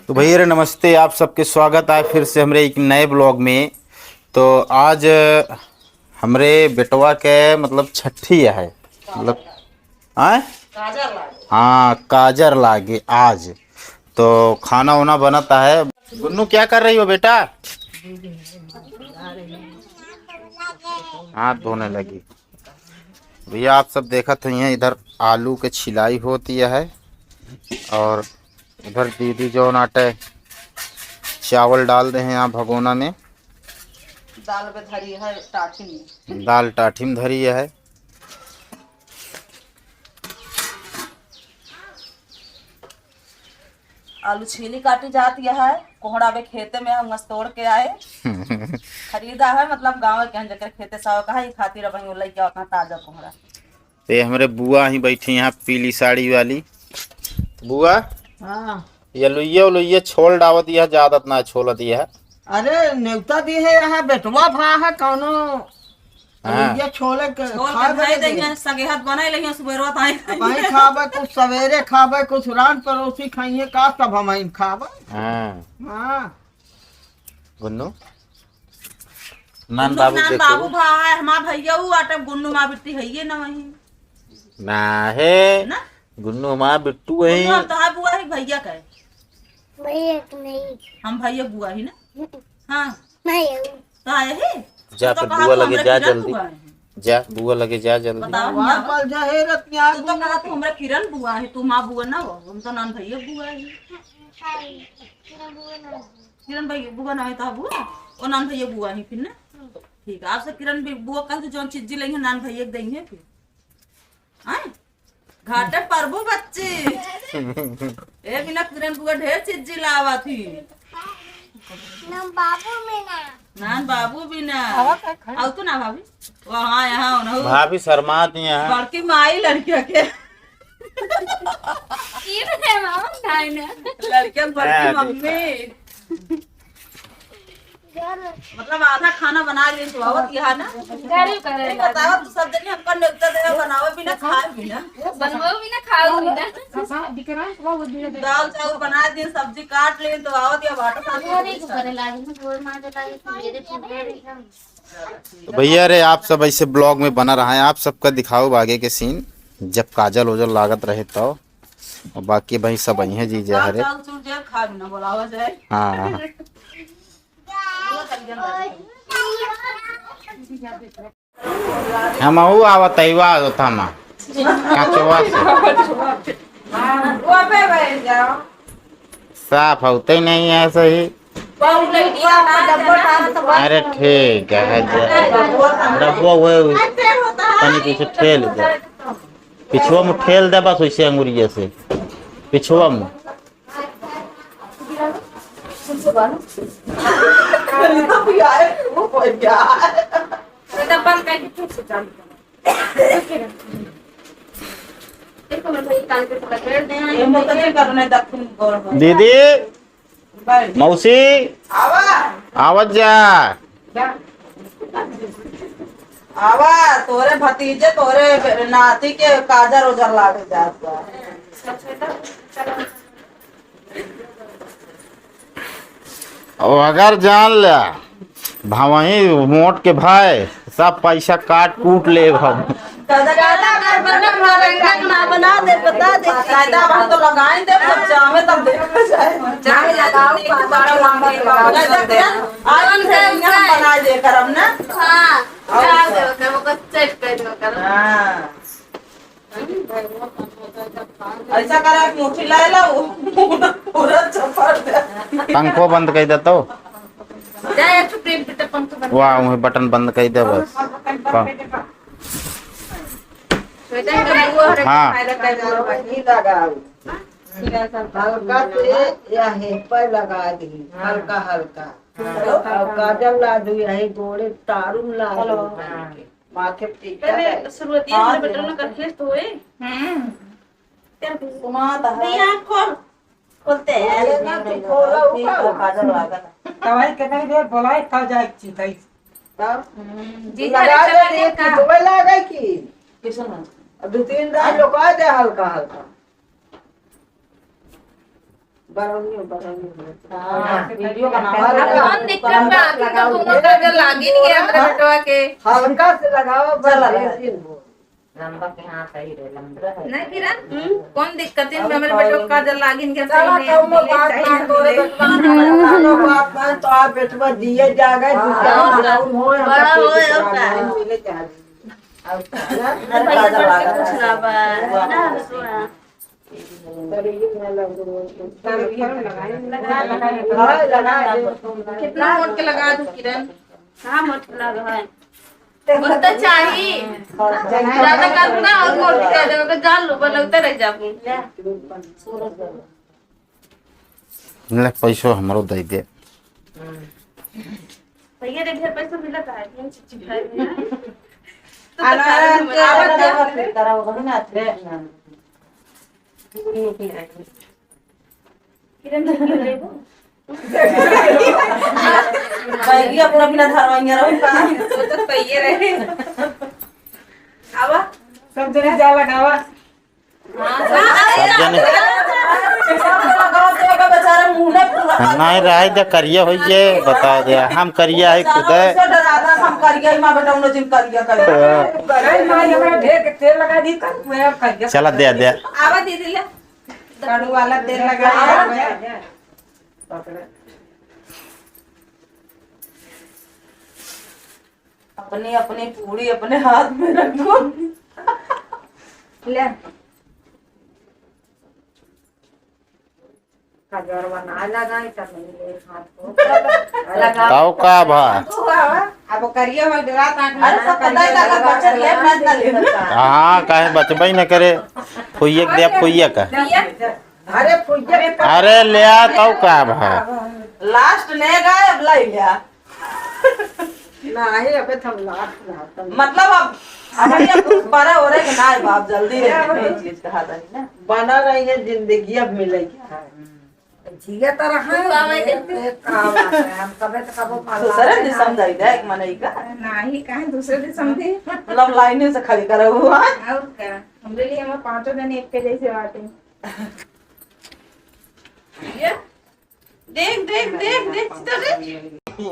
तो भैया रे नमस्ते, आप सबके स्वागत है फिर से हमारे एक नए ब्लॉग में। तो आज हमरे बेटवा के मतलब छठी है मतलब आए हाँ काजर लागे आज। तो खाना वाना बनता है। गुन्नू क्या कर रही हो बेटा? हाथ धोने लगी। भैया आप सब देखत हैं इधर आलू के छिलाई होती है और उधर दीदी जो नाटे चावल डाल रहे हैं यहाँ भगोना में। दाल पे धरी है टाठी में। दाल टाठी में धरी है। आलू छीली काटी जाती है। कोहड़ा पे खेते में हम तोड़ के आए। खरीदा है मतलब गाँव के हैं जगह खेते साव का है खातिर अब लैके अपना ताजा कोहड़ा। ये हमारे बुआ ही बैठी यहाँ पीली साड़ी वाली बुआ। हाँ। ये लुइया उलुइया छोल डावत यह ज्यादा ना छोलत यह। अरे नेवता दी है यहाँ बेटवा भा है कौनो हाँ। ये छोले के छोल खा के भाई दे देंगे सगे हाथ बनाए लेंगे सुबह ताई वहीं खावे कुछ सवेरे खावे कुछ रात पड़ोसी खाइए का सब हम खावे। हाँ हाँ गुन्नू नान बाबू नान देखो बाबू भा है हमार भैया वो आटे गुन्नू माँ बिट्टी है ये ना वही ना है ना गुन्नू माँ बिट्टू है। गुन्नू हम तो है बुआ ही भैया का है। भैया तो नहीं। हम भैया बुआ ही ना। हाँ नहीं तो आए ही जा तो फिर कहा बुआ तू लगे हमरा जा किरण जल्दी बुआ है। जा बुआ लगे जा जल्दी। बताओ वहाँ पर जा है रतिया तू तो कहा तू हमरा किरण बुआ है तू माँ बुआ ना हो हम तो नान भैया बुआ है। किरण भैया बुआ ना है तो बुआ और नान भैया बुआ ही फिर ना। ठीक है आपसे किरण भी बुआ कल तो जो चीज लेंगे नान भैया के देंगे फिर आए घाटे परबो बच्चे। ए बिना किरण बुआ ढेर चीज लावा थी ना बाबू में ना। नान बाबू भी ना आओ तो ना भाभी वहाँ यहाँ ना भाभी शर्माती हैं। बड़की माई लड़किया के लड़किया बड़की मम्मी मतलब आधा खाना बना लिए तो आवत यहाँ ना बताओ तो सब दिन हमको न्योता दे बनावे भी ना खाए भी ना दाल चावल बना दिए सब्जी काट लिए तो आवत या बाटा तो भैया रे आप सब ऐसे ब्लॉग में बना रहा है। आप सबका दिखाओ आगे के सीन जब काजल ओजल लागत रहे तो और बाकी भाई सब आई हैं जी दाल जहरे। चावल चूर जाए खा भी ना बोलावा जाए। हाँ हम आवत अवा था माँ काचवा से वो पे बैठ जाओ साफ होते नहीं है सही। अरे ठीक है डब्बो वो तनी पीछे ठेल दे पिछुआ में ठेल दे बस वैसे अंगुरिये से पिछुआ में। दीदी मौसी आवत जा आवा तोरे भतीजे तोरे नाती के काजर उजर लागे जात बा। और अगर जान लिया भावही मोट के भाई सब पैसा काट कूट ले हम। ना बना दे बता दे कायदा हम तो लगाए दे जब जामे तब देखा जाए जामे लगाओ आज से हम बना दे कर हम ना। हां डाल दे कर वो सेट कर दो कर। हां ऐसा करा कि मुट्ठी ला ला पूरा चपड़ दे पंखो बंद कर दे तो जाए एक प्रेम के पंख बंद वाह वही बटन बंद कर दे बस। हाँ हल्का से या है पर लगा दी हल्का हल्का और काजल ला दू यही गोड़े तारुम ला दू माथे टीका शुरुआती हमने बटन कर खेस तो है सुमाता है नहीं आंख खोल खोलते हैं ना खोला ऊपर काजल लगा दवाई कितनी देर बोलाई खा जाए चिताई जी लगा दे कि दवाई लगा की किशन दो तीन रात लगा दे हल्का हल्का वीडियो बनाओ। कौन दिक्कत में आती तो दोनों का जो लागी नहीं है मेरे बेटवा के हल्का से लगाओ चला लंबा के हाथ सही रहे लंबा है नहीं किरण कौन दिक्कत है मेरे बेटवा का जो लागी नहीं चला कौनो बात ना तोरे बात ना तो आप बेटवा दिए जागे दूसरा बड़ा होए और का मिले चाहिए कुछ ना बा कितना मोट के लगा दूं किरण हाँ मोट लगा है उतना चाहिए ज्यादा कर दूं ना और मोट के दे तो जान लो लगता रह जाऊं ले पैसो हमरो दे दे भैया रे ढेर पैसा मिला था तीन चिट्ठी भाई किरण ले दो बैगी अपना बिना धरवाइया रहूं का सोचत पहिए रहे आवा सब जने जा लगावा सब जने बेचारा मुंह ने पूरा नहीं रहे दे करिया हो जे बता दे हम करिया है खुद डरादा हम करिया ही मां बेटा उन्हें जिन करिया अरे मां हमरा ढेर के तेल लगा दी कर मैं कर दिया चला दे दे आवा दीदी ले कड़ू वाला तेल लगा अपनी अपनी पूरी अपने हाथ में रखो ले खजरवा ना लगाई तब मेरे हाथ को लगा ताऊ का भा अब करिया वाला रात आंख अरे सब पता ही लगा बच्चा ले मैं ना ले हाँ काहे बचबई न करे फुइये दे फुइये का अरे फुइया अरे ले आ ताऊ का भा लास्ट ले गए अब ले लिया नहीं अबे थम लास्ट ना मतलब अब ये बड़ा हो रहा है कि ना बाप जल्दी रे चीज कहा था ना बना रही है जिंदगी अब मिलेगी जिया तरह है काम हम कबे तो कबो दूसरे दिन समझाई दे एक मने का नहीं कहे दूसरे दिन समझे मतलब लाइन से खड़ी करे हुआ और क्या हमरे लिए हम पांचों जन एक के जैसे बाटे ये देख देख देख देख तो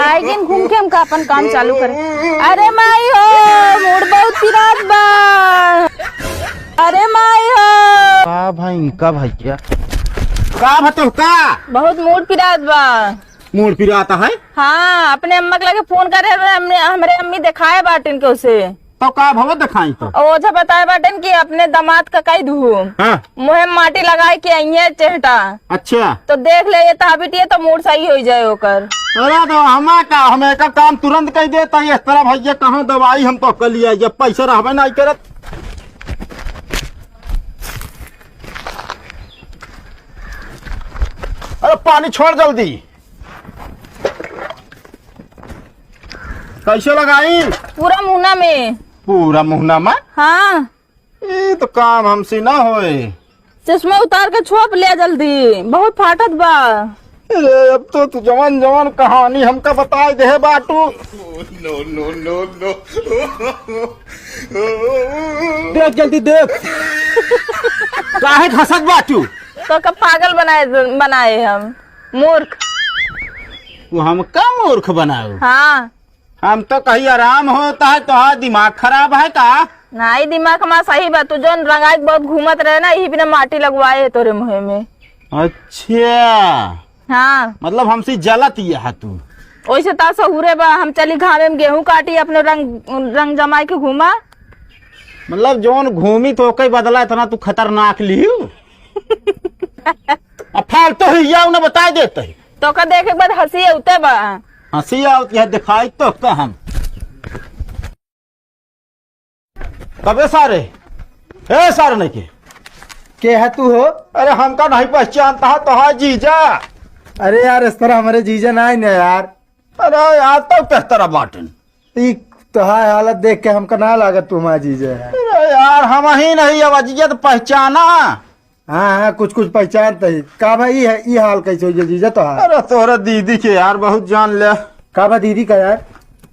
आए दिन घूम के हम का अपन काम चालू करें। अरे माई हो मूड बहुत पिरात बा। अरे माई हो का भाई इनका भैया का भतो का बहुत मूड पिरात बा। मूड पिराता है हाँ अपने अम्मा के लगे फोन करे हमरे अम्मी दिखाए बाटन के उसे तो का भव दिखाई तो ओझा बताए बाटन कि अपने दामाद का कई दू हाँ मुहे माटी लगाए के आई चेहटा अच्छा तो देख ले ये ताबिटिए तो मूड सही हो जाए ओकर। अरे तो हमा का हम एक काम तुरंत कह देता इस तरह भैया कहाँ दवाई हम तो कर लिया जब पैसा रहबे नहीं करत अरे पानी छोड़ जल्दी कैसे लगाई पूरा मुहना में पूरा मुहना में हाँ ये तो काम हमसे ना होए चश्मा उतार के छोप ले जल्दी बहुत फाटत बा। अरे अब तो तू जवान जवान कहानी हमका बता दे बाटू देख जल्दी देख काहे घसत बाटू तो कब पागल बनाए हम मूर्ख। वो हमका मूर्ख बनाओ हाँ हम तो कहीं आराम होता है तो दिमाग खराब है का नहीं दिमाग में सही बा तू जो रंगाई बहुत घूमत रहे ना यही बिना माटी लगवाए है तोरे मुहे में। अच्छा हाँ मतलब हमसे जलत ये है तू वैसे ता सहूरे बा हम चली घामे में गेहूं काटी अपने रंग जमाई के घूमा। मतलब जोन घूमी तो कई बदला इतना तू खतरनाक लियो अब फालतू ही जाओ ना बता देते तो का देखे के बाद हंसी उते बा हंसी आवती है दिखाई तो का हम कबे सारे ए सारे नहीं के है तू हो? अरे हमका नहीं पहचानता है तो है जीजा। अरे यार इस तरह हमारे जीजा ना ही ना यार। अरे यार तो किस तरह बाटन ई तोहार हालत देख के हमका ना लागत तू हमारा जीजा है। अरे यार हम ही नहीं अवजियत पहचाना। हाँ हाँ कुछ कुछ पहचानते ही का भाई है ई हाल कैसे हो जीजा तोहार? अरे तोरा दीदी के यार बहुत जान ले। का बा दीदी का यार?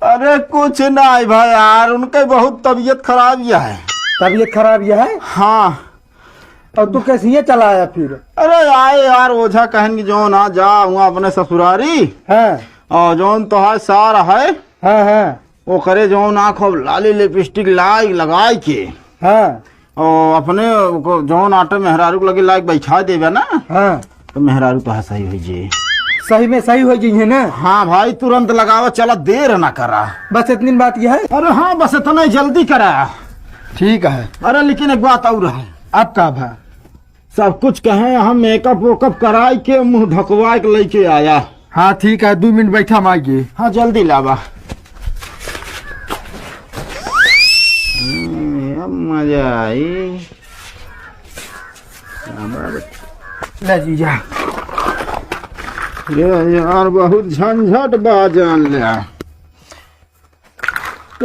अरे कुछ नहीं भाई यार उनके बहुत तबीयत खराब यह है। तबीयत खराब यह है? हाँ और तू कैसे ये चला आया फिर? अरे आए यार ओझा कहन की जो ना जा वहाँ अपने ससुरारी हाँ और जौन तो है सारा है हाँ हाँ वो करे जो ना खूब लाली लिपस्टिक लगाई के हाँ और अपने जौन आटे मेहरारू को लगे लायक बैठा देवे ना हाँ तो मेहरारू तो है सही हुई जी। सही में सही हो जी है ना? हाँ भाई तुरंत लगावा, चला देर ना करा। बस इतनी बात यह है। अरे हाँ बस इतना ही जल्दी करा। ठीक है। अरे लेकिन एक बात और है। अब का भा सब कुछ कहे हम मेकअप वेकअप कराई के मुंह ढकवा के लेके आया। हाँ ठीक है, 2 मिनट बैठा मांगिए। हाँ जल्दी लावा। मजा आई। ले जीजा। ये यार बहुत झंझट बाजन ले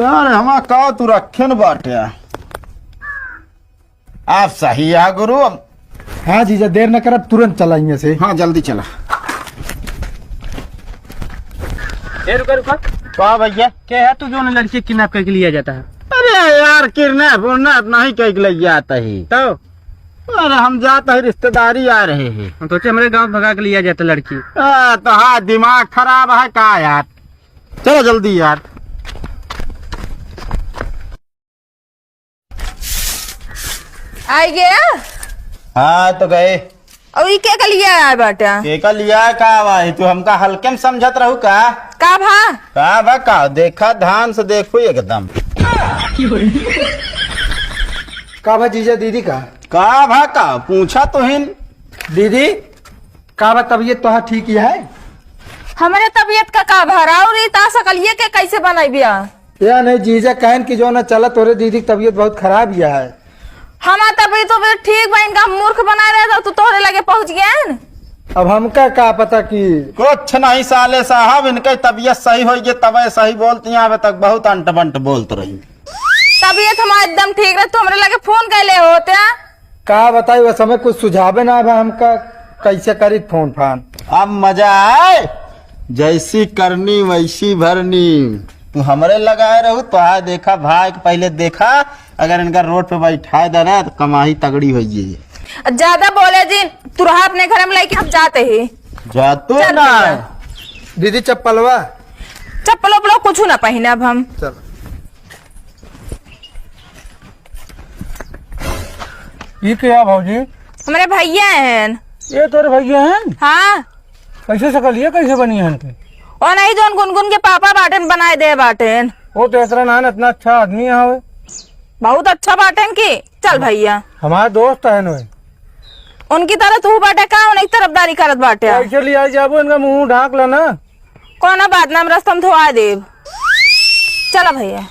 यार हमा का तू रखे न बाटे। आप सही है गुरु। हाँ जीजा देर न कर, तुरंत चला यहाँ से। हाँ जल्दी चला। रुका रुका। वाह भैया क्या है तू जो ना लड़की किडनैप करके लिया जाता है? अरे यार किडनैप उड़नैप नहीं कह के ले जाता ही। तो अरे हम जाता है रिश्तेदारी आ रहे हैं। हम सोचे हमारे गांव भगा के लिया जाता लड़की। तो हाँ दिमाग खराब है का यार। चलो जल्दी यार। आई गया हाँ तो गए। और ये क्या लिया है बेटा? के लिया का भाई तू हमका हल्के में समझत रहू का भा का का देखा ध्यान से देखो एकदम। का भा जीजा दीदी का का पूछा तो हिन दीदी का भा तबीयत तो ठीक ही है? हमारे तबीयत का भरा और ता सकलिए के कैसे बनाई बिया? या नहीं जीजा कहन की जो ना चला तोरे दीदी की तबीयत बहुत खराब ही है। हमारा तबीयत तो ठीक बा, इनका मूर्ख बना रहे था तो तोहरे लगे पहुंच गया। अब हमका का पता कि कुछ नहीं साले साहब इनके तबीयत सही हो गई तब सही बोलती अभी तक बहुत अंट बंट बोलते रही। तबीयत हमारा एकदम ठीक रहे तो हमारे लगे फोन कैले होते? का बताई वह समय कुछ सुझावे ना भा हमका कैसे करी फोन फान। अब मजा आए जैसी करनी वैसी भरनी। तू हमरे लगाए रहू तो आ देखा भाई पहले देखा अगर इनका रोड पे बैठा देना तो कमाई तगड़ी हो जाएगी। ज्यादा बोले जी तू रहा अपने घर में लेके हम जाते ही जातू चल ना दीदी चप्पलवा चप्पल उपलो कुछ ना पहने अब हम। चल ये क्या भाजी? हमारे भैया हैं। ये तोरे भैया हैं? हाँ कैसे सकलिए कैसे बनी है? और नहीं जो गुनगुन के पापा बाटन बनाए दे बाटन। वो तो ऐसा ना इतना अच्छा आदमी है, बहुत अच्छा बाटन की। चल भैया हमारा दोस्त है ना, उनकी तरह तू बाटे का उनकी तरफदारी करत बाटे। ऐसे लिए जाबो इनका मुंह ढाक लेना। कौन बात ना हम रास्ता में धोआ देव। चला भैया।